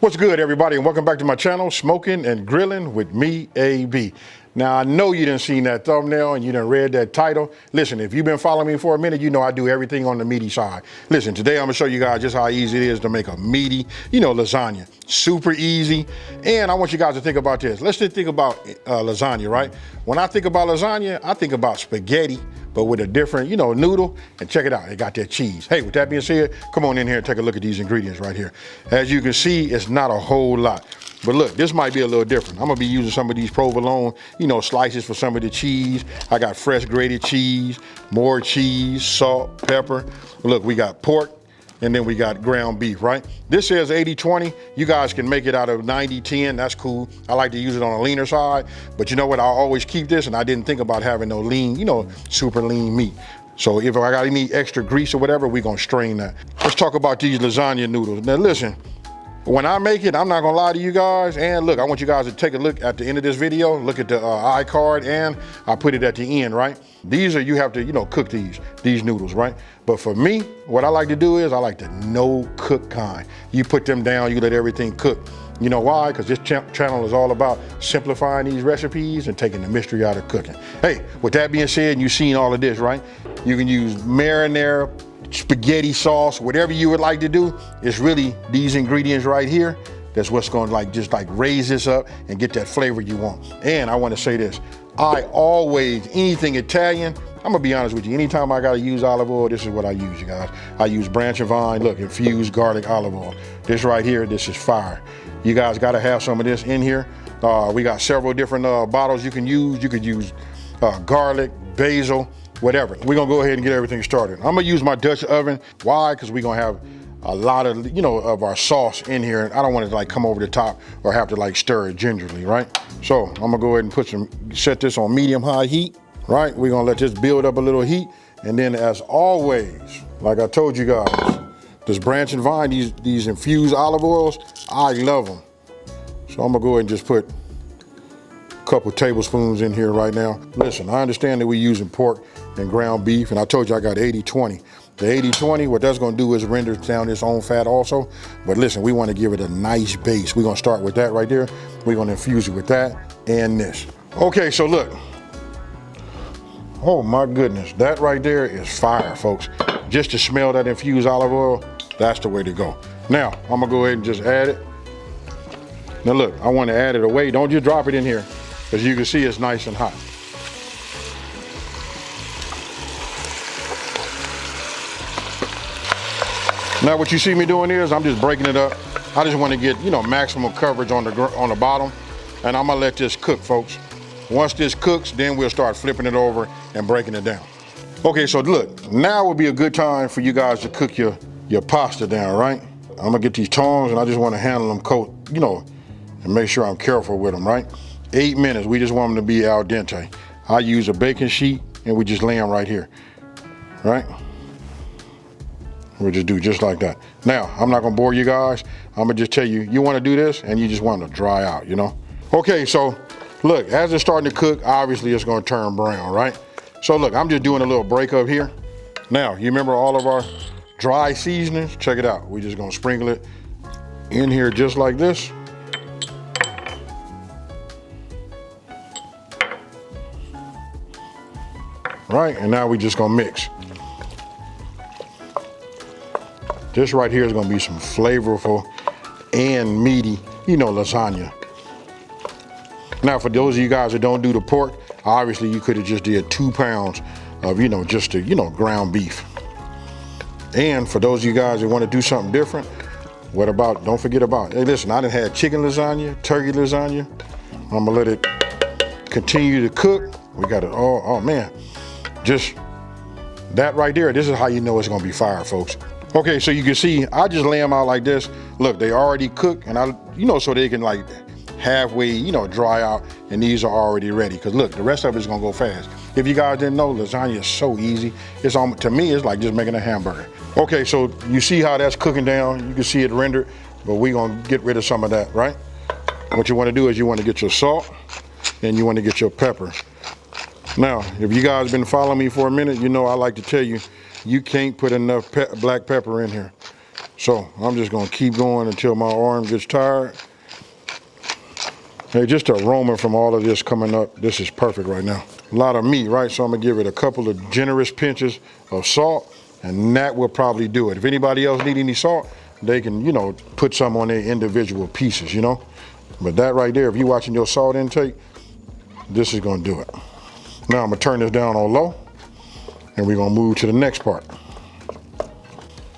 What's good, everybody, and welcome back to my channel, Smoking and Grilling with me, AB. Now, I know you done seen that thumbnail and you done read that title. Listen, if you've been following me for a minute, you know I do everything on the meaty side. Listen, today I'm gonna show you guys just how easy it is to make a meaty, lasagna. Super easy. And I want you guys to think about this. Let's just think about lasagna, right? When I think about lasagna, I think about spaghetti, but with a different, noodle. And check it out, it got that cheese. Hey, with that being said, come on in here and take a look at these ingredients right here. As you can see, it's not a whole lot. But look, this might be a little different. I'm gonna be using some of these provolone, slices for some of the cheese. I got fresh grated cheese, more cheese, salt, pepper. Look, we got pork, and then we got ground beef, right? This says 80-20. You guys can make it out of 90-10, that's cool. I like to use it on a leaner side, but you know what? I always keep this, and I didn't think about having no lean, super lean meat. So if I got any extra grease or whatever, we're gonna strain that. Let's talk about these lasagna noodles. Now listen, when I make it, I'm not gonna lie to you guys, and look, I want you guys to take a look at the end of this video, look at the iCard, and I put it at the end, right? These are, you have to, cook these noodles, right? But for me, what I like to do is I like the no cook kind. You put them down, you let everything cook. You know why? Because this channel is all about simplifying these recipes and taking the mystery out of cooking. Hey, with that being said, you've seen all of this, right? You can use marinara, spaghetti sauce, whatever you would like to do. It's really these ingredients right here. That's what's gonna just raise this up and get that flavor you want. And I wanna say this, I always, anything Italian, I'm gonna be honest with you, anytime I gotta use olive oil, this is what I use, you guys. I use branch and vine, look, infused garlic olive oil. This right here, this is fire. You guys gotta have some of this in here. We got several different bottles you can use. You could use garlic, basil, whatever. We're gonna go ahead and get everything started. I'm gonna use my Dutch oven. Why? Because we're gonna have a lot of, of our sauce in here. And I don't want it to come over the top or have to stir it gingerly, right? So I'm gonna go ahead and set this on medium-high heat, right? We're gonna let this build up a little heat. And then as always, like I told you guys, this branch and vine, these infused olive oils, I love them. So I'm gonna go ahead and just put a couple tablespoons in here right now. Listen, I understand that we're using pork and ground beef, and I told you I got 80-20. The 80-20, what that's gonna do is render down its own fat also. But listen, we wanna give it a nice base. We're gonna start with that right there. We're gonna infuse it with that and this. Okay, so look. Oh my goodness, that right there is fire, folks. Just to smell that infused olive oil, that's the way to go. Now, I'm gonna go ahead and just add it. Now look, I wanna add it away. Don't just drop it in here. As you can see, it's nice and hot. Now what you see me doing is I'm just breaking it up. I just want to get, maximum coverage on the bottom, and I'm gonna let this cook, folks. Once this cooks, then we'll start flipping it over and breaking it down. Okay, so look, now would be a good time for you guys to cook your pasta down, right? I'm gonna get these tongs and I just want to handle them and make sure I'm careful with them, right? 8 minutes, we just want them to be al dente. I use a baking sheet and we just lay them right here, right? We'll just do just like that. Now, I'm not gonna bore you guys. I'm gonna just tell you, you wanna do this and you just want to dry out, Okay, so look, as it's starting to cook, obviously it's gonna turn brown, right? So look, I'm just doing a little break up here. Now, you remember all of our dry seasonings? Check it out. We're just gonna sprinkle it in here just like this. Right, and now we just gonna mix. This right here is gonna be some flavorful and meaty, lasagna. Now, for those of you guys that don't do the pork, obviously you could have just did 2 pounds of, just the, ground beef. And for those of you guys that want to do something different, don't forget about, hey listen, I done had chicken lasagna, turkey lasagna. I'm gonna let it continue to cook. We got it, oh man. Just that right there, this is how you know it's gonna be fire, folks. Okay, so you can see, I just lay them out like this. Look, they already cooked, and so they can halfway, dry out, and these are already ready. Cause look, the rest of it's gonna go fast. If you guys didn't know, lasagna is so easy. It's to me, it's like just making a hamburger. Okay, so you see how that's cooking down. You can see it rendered, but we're gonna get rid of some of that, right? What you wanna do is you wanna get your salt, and you wanna get your pepper. Now, if you guys been following me for a minute, I like to tell you, you can't put enough black pepper in here. So I'm just gonna keep going until my arm gets tired. Hey, just the aroma from all of this coming up, this is perfect right now. A lot of meat, right? So I'm gonna give it a couple of generous pinches of salt, and that will probably do it. If anybody else need any salt, they can, you know, put some on their individual pieces, you know? But that right there, if you're watching your salt intake, this is gonna do it. Now I'm gonna turn this down on low, and we're gonna move to the next part.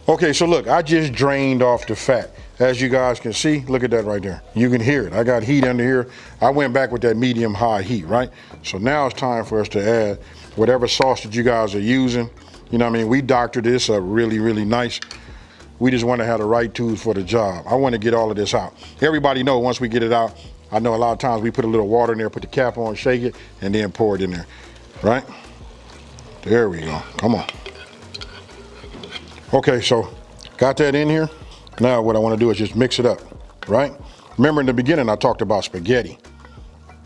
Okay, so look, I just drained off the fat. As you guys can see, look at that right there. You can hear it. I got heat under here. I went back with that medium high heat, right? So now it's time for us to add whatever sauce that you guys are using. You know what I mean? We doctored this up really, really nice. We just want to have the right tools for the job. I want to get all of this out. Everybody know once we get it out, I know a lot of times we put a little water in there, put the cap on, shake it, and then pour it in there, right? There we go, come on. Okay, so got that in here. Now what I want to do is just mix it up, right? Remember in the beginning I talked about spaghetti,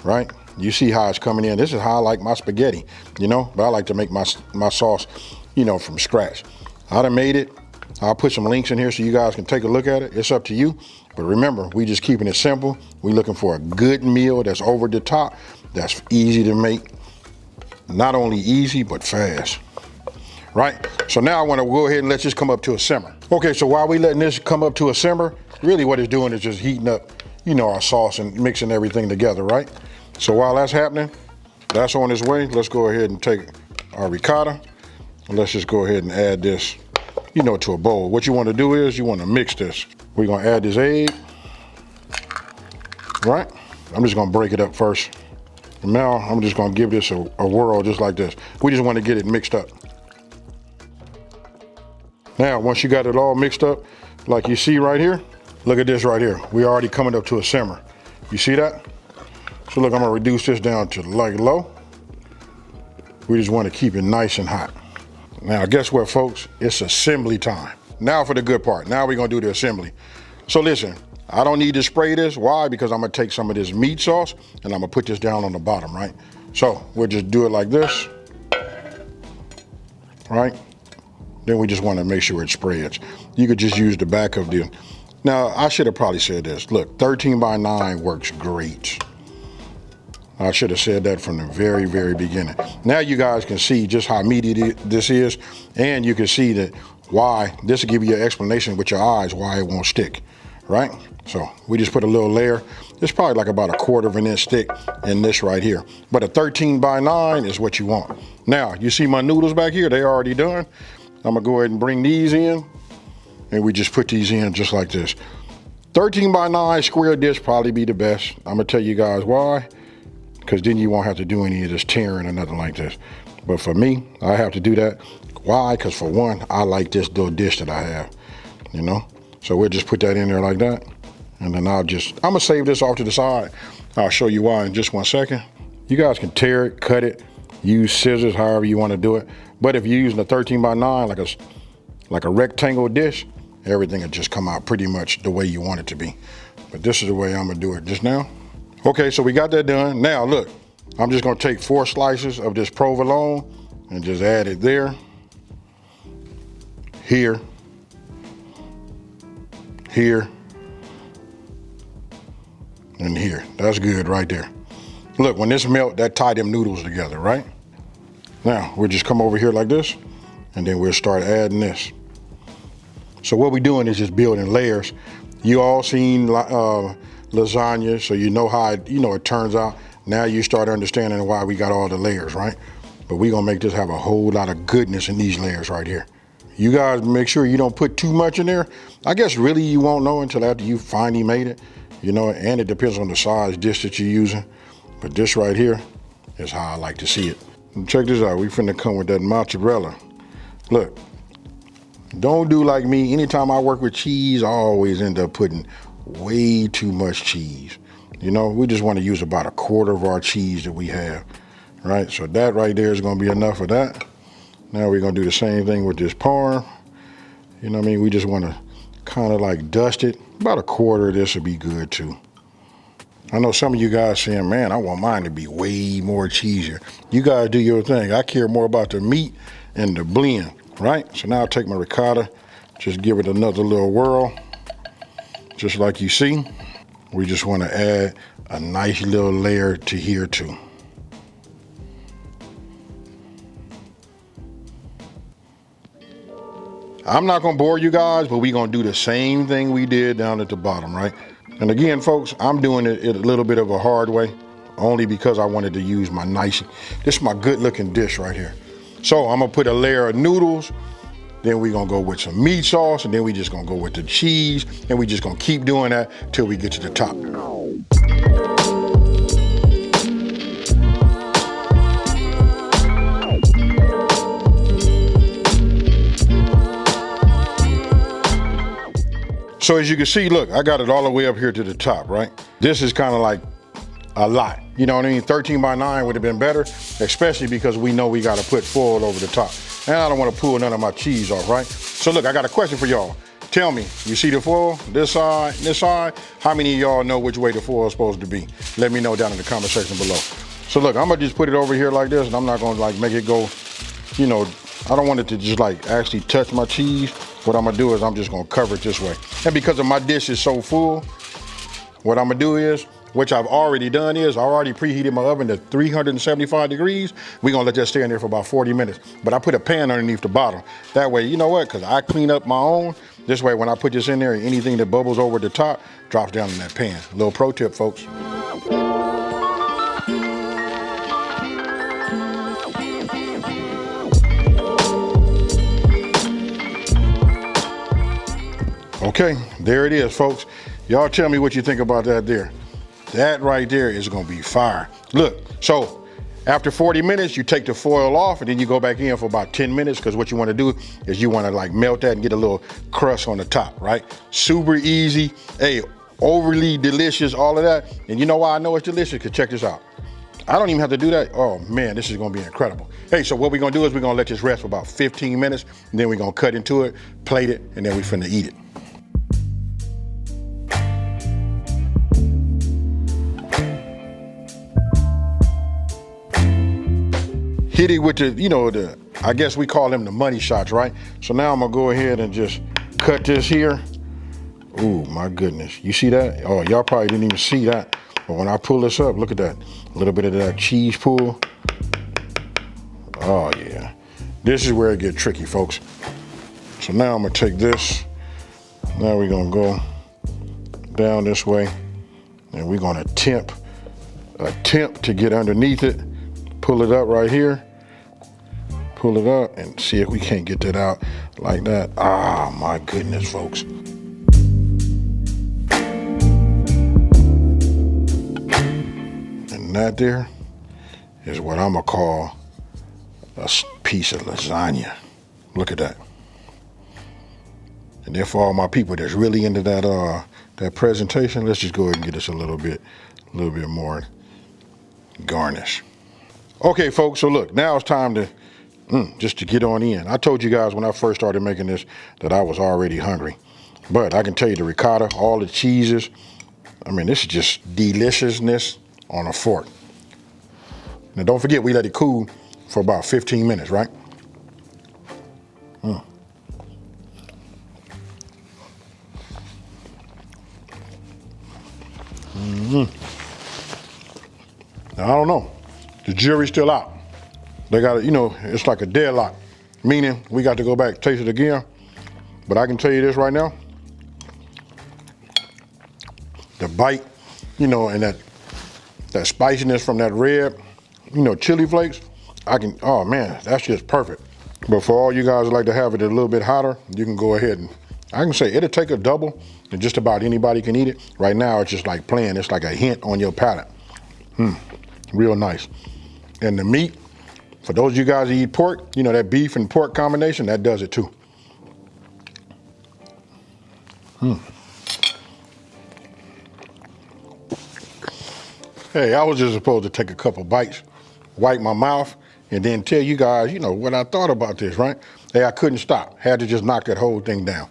right? You see how it's coming in. This is how I like my spaghetti, you know? But I like to make my sauce, you know, from scratch. I done made it. I'll put some links in here so you guys can take a look at it. It's up to you. But remember, we just keeping it simple. We looking for a good meal that's over the top, that's easy to make. Not only easy, but fast, right? So now I want to go ahead and let this come up to a simmer. Okay, so while we letting this come up to a simmer, really what it's doing is just heating up, you know, our sauce and mixing everything together, right? So while that's happening, that's on its way. Let's go ahead and take our ricotta. And let's just go ahead and add this, you know, to a bowl. What you want to do is you want to mix this. We're going to add this egg, right? I'm just going to break it up first. And now I'm just going to give this a whirl just like this. We just want to get it mixed up. Now, once you got it all mixed up, like you see right here, look at this right here. We're already coming up to a simmer. You see that? So look, I'm gonna reduce this down to like low. We just want to keep it nice and hot. Now, guess what, folks? It's assembly time. Now for the good part. Now we're gonna do the assembly. So listen, I don't need to spray this. Why? Because I'm gonna take some of this meat sauce and I'm gonna put this down on the bottom, right? So we'll just do it like this, right? Then we just want to make sure it spreads. You could just use the back of the, now I should have probably said this. Look, 13 by 9 works great. I should have said that from the very, very beginning. Now you guys can see just how meaty this is, and you can see that why, this will give you an explanation with your eyes why it won't stick, right? So we just put a little layer. It's probably like about 1/4 of an inch thick in this right here. But a 13 by 9 is what you want. Now, you see my noodles back here, they already done. I'm gonna go ahead and bring these in, and we just put these in just like this. 13 by 9 square dish probably be the best. I'm gonna tell you guys why, because then you won't have to do any of this tearing or nothing like this. But for me, I have to do that. Why? Because for one, I like this little dish that I have, you know? So we'll just put that in there like that. And then I'm gonna save this off to the side. I'll show you why in just 1 second. You guys can tear it, cut it, use scissors, however you wanna do it. But if you're using a 13 by 9, like a rectangle dish, everything will just come out pretty much the way you want it to be. But this is the way I'm gonna do it just now. Okay, so we got that done. Now look, I'm just gonna take 4 slices of this provolone and just add it there, here, here, and here. That's good right there. Look, when this melt, that tie them noodles together, right? Now, we'll just come over here like this, and then we'll start adding this. So what we're doing is just building layers. You all seen lasagna, so you know how it turns out. Now you start understanding why we got all the layers, right? But we're gonna make this have a whole lot of goodness in these layers right here. You guys make sure you don't put too much in there. I guess really you won't know until after you finally made it, you know, and it depends on the size dish that you're using. But this right here is how I like to see it. And check this out, we finna come with that mozzarella. Look, don't do like me. Anytime I work with cheese, I always end up putting way too much cheese. You know, we just wanna use about 1/4 of our cheese that we have, right? So that right there is gonna be enough of that. Now we're gonna do the same thing with this parm. You know what I mean? We just wanna kind of like dust it. About 1/4 of this would be good too. I know some of you guys saying, man, I want mine to be way more cheesier. You guys do your thing. I care more about the meat and the blend, right? So now I'll take my ricotta, Just give it another little whirl, just like you see. We just want to add a nice little layer to here too. I'm not gonna bore you guys, but we're gonna do the same thing we did down at the bottom, right? And again, folks, I'm doing it a little bit of a hard way, only because I wanted to use my nice, this is my good looking dish right here. So I'm gonna put a layer of noodles, then we're gonna go with some meat sauce, and then we just gonna go with the cheese, and we just gonna keep doing that till we get to the top. So as you can see, look, I got it all the way up here to the top, right? This is kind of like a lot. You know what I mean? 13 by 9 would have been better, especially because we know we got to put foil over the top. And I don't want to pull none of my cheese off, right? So look, I got a question for y'all. Tell me, you see the foil, this side, this side? How many of y'all know which way the foil is supposed to be? Let me know down in the comment section below. So look, I'm gonna just put it over here like this, and I'm not gonna like make it go, you know, I don't want it to just like actually touch my cheese. What I'm gonna do is I'm just gonna cover it this way. And because of my dish is so full, what I'm gonna do is, which I've already done is, I already preheated my oven to 375 degrees. We're gonna let that stay in there for about 40 minutes. But I put a pan underneath the bottom. That way, you know what, cause I clean up my own. This way, when I put this in there, anything that bubbles over the top drops down in that pan. A little pro tip, folks. Okay, there it is, folks. Y'all tell me what you think about that there. That right there is gonna be fire. Look, so after 40 minutes, you take the foil off and then you go back in for about 10 minutes because what you wanna do is you wanna like melt that and get a little crust on the top, right? Super easy, hey, overly delicious, all of that. And you know why I know it's delicious? Because check this out. I don't even have to do that. Oh man, this is gonna be incredible. Hey, so what we're gonna do is we're gonna let this rest for about 15 minutes and then we're gonna cut into it, plate it, and then we finna eat it. Hit it with the, you know, I guess we call them the money shots, right? So now I'm gonna go ahead and just cut this here. Ooh, my goodness. You see that? Oh, y'all probably didn't even see that. But when I pull this up, look at that. A little bit of that cheese pull. Oh yeah. This is where it gets tricky, folks. So now I'm gonna take this. Now we're gonna go down this way and we're gonna attempt to get underneath it. Pull it up right here. Pull it up and see if we can't get that out like that. Ah, my goodness, folks. And that there is what I'm gonna call a piece of lasagna. Look at that. And then for all my people that's really into that presentation, let's just go ahead and get us a little bit more garnish. Okay, folks, so look, now it's time to just to get on in. I told you guys when I first started making this that I was already hungry. But I can tell you the ricotta, all the cheeses, I mean, this is just deliciousness on a fork. Now don't forget, we let it cool for about 15 minutes, right? Now, I don't know. The jury's still out. They got, you know, it's like a deadlock, meaning we got to go back, taste it again. But I can tell you this right now. The bite, you know, and that spiciness from that red, you know, chili flakes, oh man, that's just perfect. But for all you guys who like to have it a little bit hotter, you can go ahead and, I can say it'll take a double and just about anybody can eat it. Right now, it's just like plain, it's like a hint on your palate. Real nice. And the meat, for those of you guys who eat pork, you know, that beef and pork combination, that does it too. Hey, I was just supposed to take a couple bites, wipe my mouth, and then tell you guys, you know, what I thought about this, right? Hey, I couldn't stop. Had to just knock that whole thing down.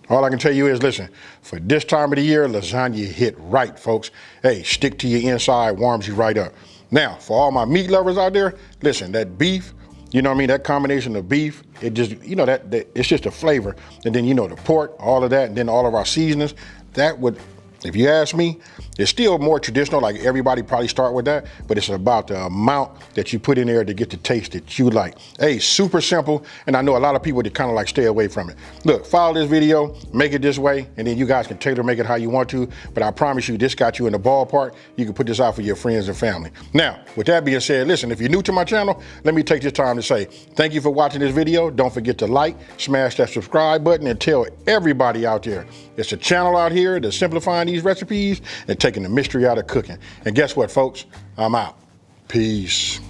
All I can tell you is, listen, for this time of the year, lasagna hit right, folks. Hey, stick to your inside, warms you right up. Now, for all my meat lovers out there, listen, that beef You know what I mean? That combination of beef, it just, you know, that it's just a flavor. And then, you know, the pork, all of that, and then all of our seasonings, that would, if you ask me, it's still more traditional, like everybody probably start with that, but it's about the amount that you put in there to get the taste that you like. Hey, super simple, and I know a lot of people that kind of like stay away from it. Look, follow this video, make it this way, and then you guys can tailor make it how you want to, but I promise you this got you in the ballpark. You can put this out for your friends and family. Now, with that being said, listen, if you're new to my channel, let me take this time to say thank you for watching this video. Don't forget to like, smash that subscribe button, and tell everybody out there it's a channel out here that's simplifying these recipes and taking the mystery out of cooking. And guess what, folks? I'm out. Peace.